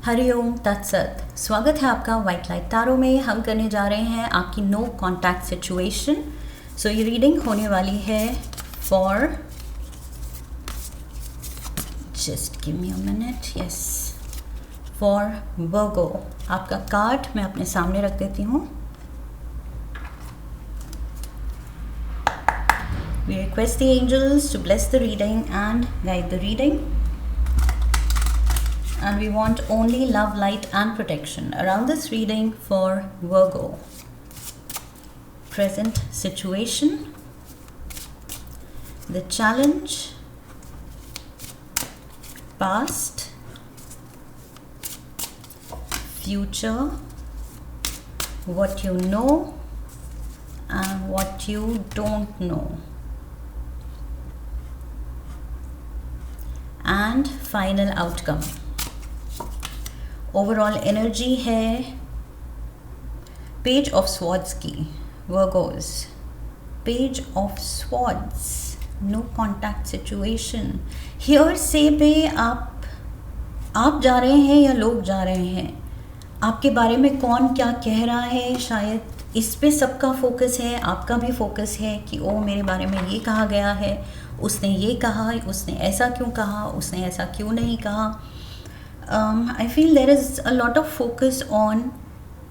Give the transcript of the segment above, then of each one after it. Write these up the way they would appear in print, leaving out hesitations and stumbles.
हरिओम तत्सत। स्वागत है आपका वाइट लाइट तारो में। हम करने जा रहे हैं आपकी नो कॉन्टैक्ट सिचुएशन। सो ये रीडिंग होने वाली है for just give me a minute. Yes, for Virgo. आपका कार्ड मैं अपने सामने रख देती हूँ। We request the angels to bless the reading and guide the reading. And we want only love, light and protection around this reading for Virgo. Present situation, the challenge, past, future, what you know and what you don't know, and final outcome. Overall energy है page of swords की। Virgos, page of swords, no contact situation. Here से पे आप जा रहे हैं या लोग जा रहे हैं, आपके बारे में कौन क्या कह रहा है, शायद इस पे सबका फोकस है। आपका भी फोकस है कि ओ मेरे बारे में ये कहा गया है, उसने ये कहा, उसने ऐसा क्यों कहा, उसने ऐसा क्यों नहीं कहा। I feel there is a lot of focus on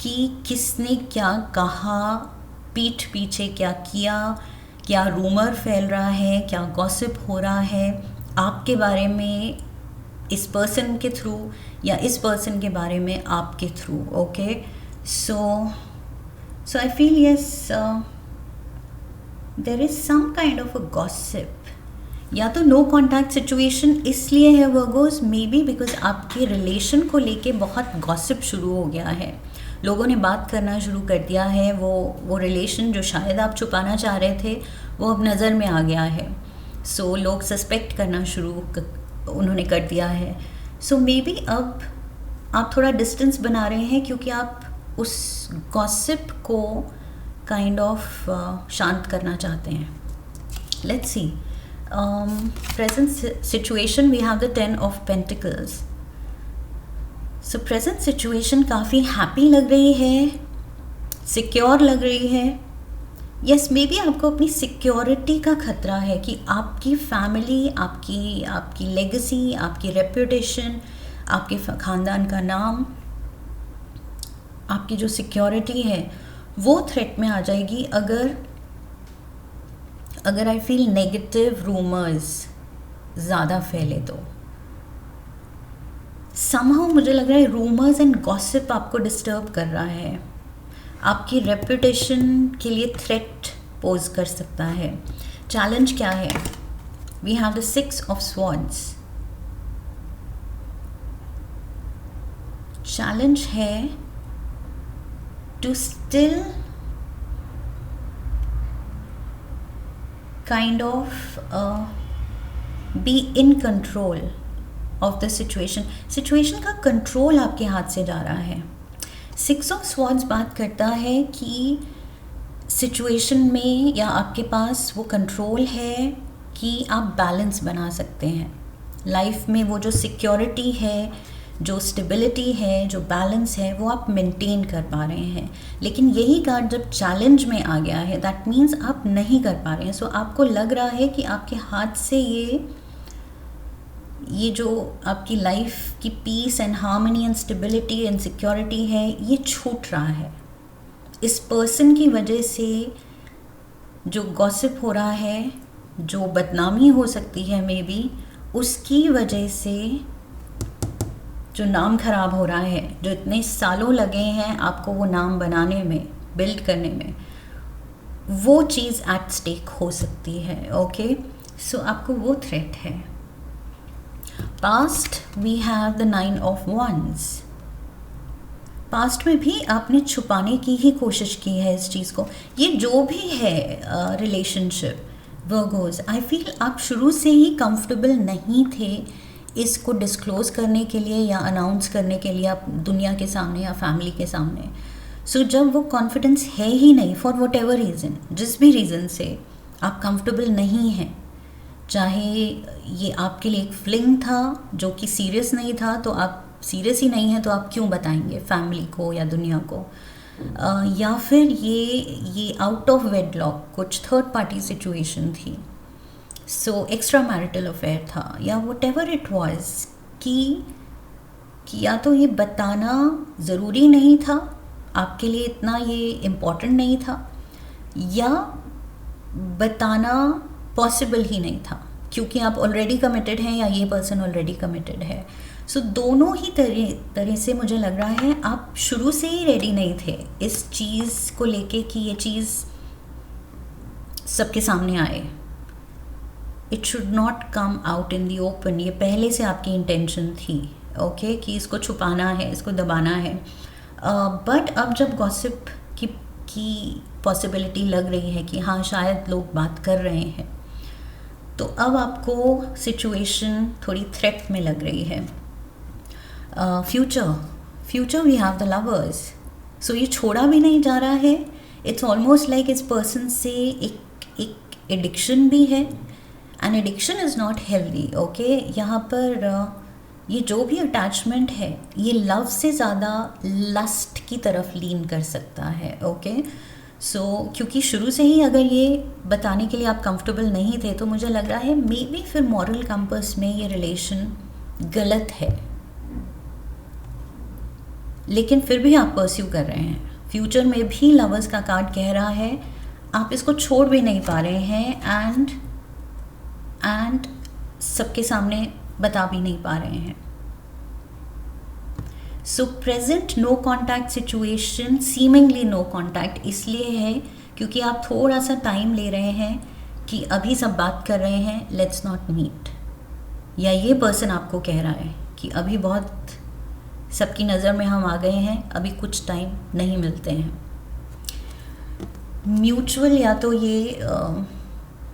कि किसने क्या कहा, पीठ पीछे क्या किया, क्या रूमर फैल रहा है, क्या गॉसिप हो रहा है आपके बारे में इस पर्सन के थ्रू या इस पर्सन के बारे में आपके through. Okay, so I feel yes there is some kind of a gossip. या तो नो कॉन्टैक्ट सिचुएशन इसलिए है वर्गोस, मे बी बिकॉज आपके रिलेशन को लेके बहुत गॉसिप शुरू हो गया है। लोगों ने बात करना शुरू कर दिया है। वो रिलेशन जो शायद आप छुपाना चाह रहे थे वो अब नज़र में आ गया है। सो लोग सस्पेक्ट करना उन्होंने कर दिया है। सो मे बी अब आप थोड़ा डिस्टेंस बना रहे हैं क्योंकि आप उस गॉसिप को काइंड ऑफ शांत करना चाहते हैं। Let's see. Present situation, we have the 10 of Pentacles. So present situation काफ़ी happy लग रही है, secure लग रही है। Yes, maybe आपको अपनी security का खतरा है कि आपकी family, आपकी legacy, आपकी reputation, आपके ख़ानदान का नाम, आपकी जो security है वो threat में आ जाएगी अगर आई फील नेगेटिव रूमर्स ज़्यादा फैले तो। समहाउ मुझे लग रहा है रूमर्स एंड गॉसिप आपको डिस्टर्ब कर रहा है, आपकी रेपुटेशन के लिए थ्रेट पोज कर सकता है। चैलेंज क्या है? We have the 6 of swords. Challenge है to still kind of be in control of the situation का कंट्रोल आपके हाथ से जा रहा है। 6 of Swords बात करता है कि सिचुएशन में या आपके पास वो कंट्रोल है कि आप बैलेंस बना सकते हैं लाइफ में। वो जो सिक्योरिटी है, जो स्टेबिलिटी है, जो बैलेंस है, वो आप मेंटेन कर पा रहे हैं। लेकिन यही कार्ड जब चैलेंज में आ गया है, दैट मीन्स आप नहीं कर पा रहे हैं। सो आपको लग रहा है कि आपके हाथ से ये जो आपकी लाइफ की peace and harmony and stability and security है, ये छूट रहा है। इस पर्सन की वजह से जो गॉसिप हो रहा है, जो बदनामी हो सकती है मे बी, उसकी वजह से जो नाम खराब हो रहा है, जो इतने सालों लगे हैं आपको वो नाम बनाने में, बिल्ड करने में, वो चीज़ एट स्टेक हो सकती है। ओके, सो आपको वो थ्रेट है। Past, we have the 9 of wands। Past में भी आपने छुपाने की ही कोशिश की है इस चीज़ को। ये जो भी है रिलेशनशिप वर्गोस, आई फील आप शुरू से ही कंफर्टेबल नहीं थे इसको डिस्क्लोज़ करने के लिए या अनाउंस करने के लिए आप दुनिया के सामने या फैमिली के सामने। सो जब वो कॉन्फिडेंस है ही नहीं, फॉर वट एवर रीज़न, जिस भी रीज़न से आप कंफर्टेबल नहीं हैं, चाहे ये आपके लिए एक फ्लिंग था जो कि सीरियस नहीं था तो आप सीरियस ही नहीं है तो आप क्यों बताएंगे फैमिली को या दुनिया को। या फिर ये आउट ऑफ वेडलॉक कुछ थर्ड पार्टी सिचुएशन थी, सो एक्स्ट्रा मैरिटल अफेयर था, या वट एवर इट वॉज, कि या तो ये बताना ज़रूरी नहीं था, आपके लिए इतना ये इम्पोर्टेंट नहीं था, या बताना पॉसिबल ही नहीं था क्योंकि आप ऑलरेडी कमिटेड हैं या ये पर्सन ऑलरेडी कमिटेड है। सो दोनों ही तरह से मुझे लग रहा है आप शुरू से ही रेडी नहीं थे इस चीज़ को लेके कि ये चीज़ सबके सामने आए। It should not come out in the open, ये पहले से आपकी इंटेंशन थी, ओके, कि इसको छुपाना है, इसको दबाना है। बट अब जब गॉसिप की पॉसिबिलिटी लग रही है कि हाँ शायद लोग बात कर रहे हैं, तो अब आपको सिचुएशन थोड़ी थ्रेट में लग रही है। Future we have the lovers, so ये छोड़ा भी नहीं जा रहा है। इट्स ऑलमोस्ट लाइक इस पर्सन से एक एडिक्शन भी है, and addiction is not healthy, okay. यहाँ पर ये जो भी अटैचमेंट है ये लव से ज़्यादा लस्ट की तरफ लीन कर सकता है, ओके। सो क्योंकि शुरू से ही अगर ये बताने के लिए आप कंफर्टेबल नहीं थे तो मुझे लग रहा है मे बी फिर मॉरल कंपस में ये रिलेशन गलत है, लेकिन फिर भी आप परस्यू कर रहे हैं। फ्यूचर में भी लवर्स का कार्ड कह रहा है आप इसको छोड़ भी नहीं पा रहे हैं, एंड सबके सामने बता भी नहीं पा रहे हैं। So present no contact situation, seemingly no contact इसलिए है क्योंकि आप थोड़ा सा टाइम ले रहे हैं कि अभी सब बात कर रहे हैं, लेट्स नॉट मीट, या ये पर्सन आपको कह रहा है कि अभी बहुत सबकी नज़र में हम आ गए हैं, अभी कुछ टाइम नहीं मिलते हैं। म्यूचुअल, या तो ये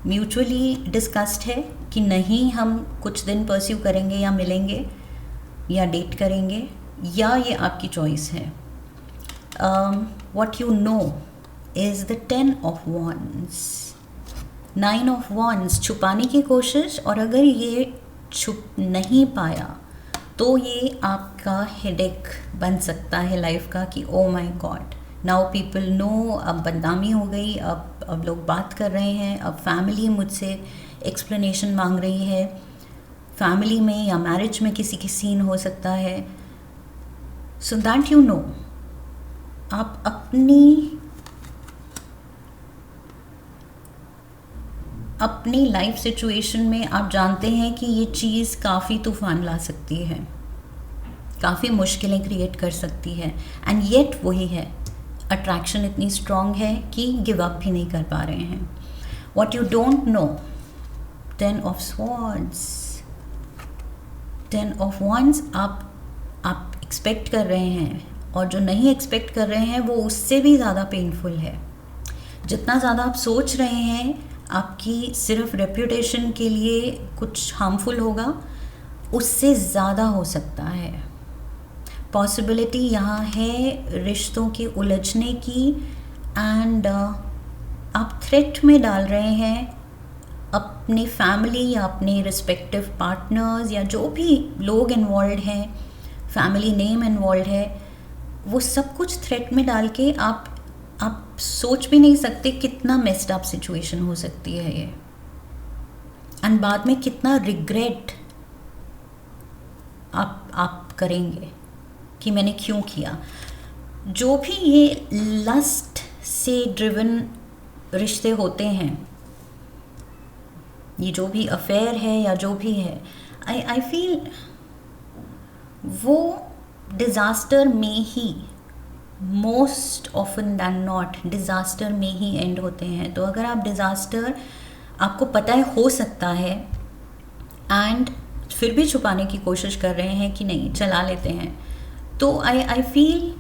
म्यूचुअली डिस्कस्ड है कि नहीं हम कुछ दिन परस्यू करेंगे या मिलेंगे या डेट करेंगे, या ये आपकी चॉइस है। What you know is the 10 of wands, 9 of wands, छुपाने की कोशिश, और अगर ये छुप नहीं पाया तो ये आपका हेडेक बन सकता है लाइफ का कि oh my God now people know, अब बदनामी हो गई, अब लोग बात कर रहे हैं, अब फैमिली मुझसे एक्सप्लेनेशन मांग रही है, फैमिली में या मैरिज में किसी की सीन हो सकता है। सो दैट यू नो, आप अपनी लाइफ सिचुएशन में आप जानते हैं कि ये चीज़ काफ़ी तूफान ला सकती है, काफ़ी मुश्किलें क्रिएट कर सकती है, एंड येट वही है, अट्रैक्शन इतनी स्ट्रॉन्ग है कि गिव अप भी नहीं कर पा रहे हैं। What you don't know, 10 of swords, 10 of wands, आप एक्सपेक्ट कर रहे हैं, और जो नहीं एक्सपेक्ट कर रहे हैं वो उससे भी ज़्यादा पेनफुल है। जितना ज़्यादा आप सोच रहे हैं आपकी सिर्फ रेप्यूटेशन के लिए कुछ हार्मफुल होगा, उससे ज़्यादा हो सकता है। पॉसिबिलिटी यहाँ है रिश्तों के उलझने की, एंड आप थ्रेट में डाल रहे हैं अपने फैमिली या अपने रिस्पेक्टिव पार्टनर्स या जो भी लोग इन्वॉल्व हैं, फैमिली नेम इन्वॉल्व है, वो सब कुछ थ्रेट में डाल के आप सोच भी नहीं सकते कितना मेस्ड अप सिचुएशन हो सकती है ये, एंड बाद में कितना रिग्रेट आप करेंगे कि मैंने क्यों किया। जो भी ये लस्ट से ड्रिवन रिश्ते होते हैं, ये जो भी अफेयर है या जो भी है, आई फील वो डिज़ास्टर में ही, most often than not disaster में ही एंड होते हैं। तो अगर आप डिज़ास्टर आपको पता है हो सकता है एंड फिर भी छुपाने की कोशिश कर रहे हैं कि नहीं चला लेते हैं, तो आई फील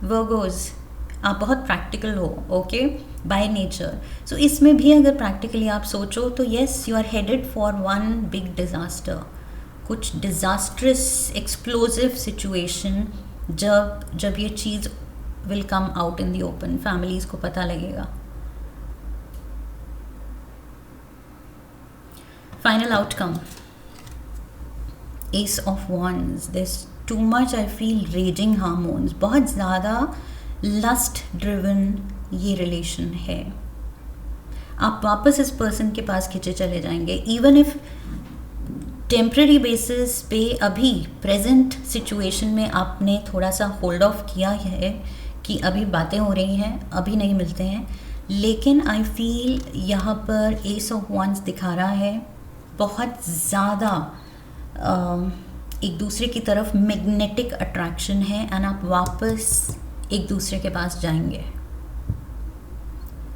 वर्गोज आप बहुत प्रैक्टिकल हो, ओके, बाय नेचर। सो इसमें भी अगर प्रैक्टिकली आप सोचो तो yes you are headed for one big disaster, कुछ डिज़ास्ट्रस एक्सप्लोजिव सिचुएशन। जब ये चीज़ will come out in the open, families को पता लगेगा। Final outcome, ace of wands, this too much I feel raging hormones, बहुत ज़्यादा लस्ट ड्रिवन ये रिलेशन है। आप वापस इस पर्सन के पास खींचे चले जाएंगे, इवन इफ टेम्प्रेरी बेसिस पे अभी प्रेजेंट सिचुएशन में आपने थोड़ा सा होल्ड ऑफ किया है कि अभी बातें हो रही हैं, अभी नहीं मिलते हैं, लेकिन आई फील यहाँ पर एस ऑफ वांस दिखा रहा है बहुत ज़्यादा एक दूसरे की तरफ मैग्नेटिक अट्रैक्शन है, एंड आप वापस एक दूसरे के पास जाएंगे।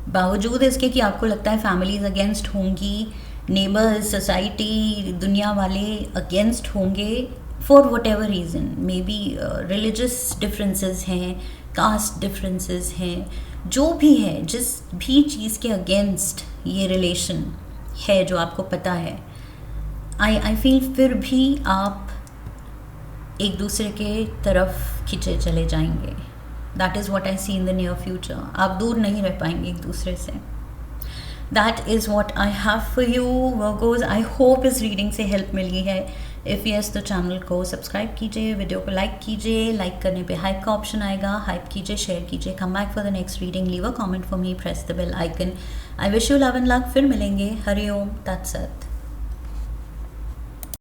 बावजूद इसके कि आपको लगता है फैमिलीज अगेंस्ट होंगी, नेबर्स, सोसाइटी, दुनिया वाले अगेंस्ट होंगे for what ever reason, may be religious differences हैं, कास्ट डिफरेंसेस हैं, जो भी है, जिस भी चीज़ के अगेंस्ट ये रिलेशन है जो आपको पता है, आई फील फिर भी आप एक दूसरे के तरफ खींचे चले जाएंगे। That is what I see in the near future. आप दूर नहीं रह पाएंगे एक दूसरे से। That is what I have for you Virgos. I hope इस रीडिंग से हेल्प मिली है। इफ़ यस तो चैनल को सब्सक्राइब कीजिए, वीडियो को लाइक कीजिए, लाइक करने पे हाइप का ऑप्शन आएगा, हाइप कीजिए, शेयर कीजिए। Come back for the next reading, leave a comment for me, press the bell icon. I wish you love and luck. फिर मिलेंगे। हरि ओम तत्सत।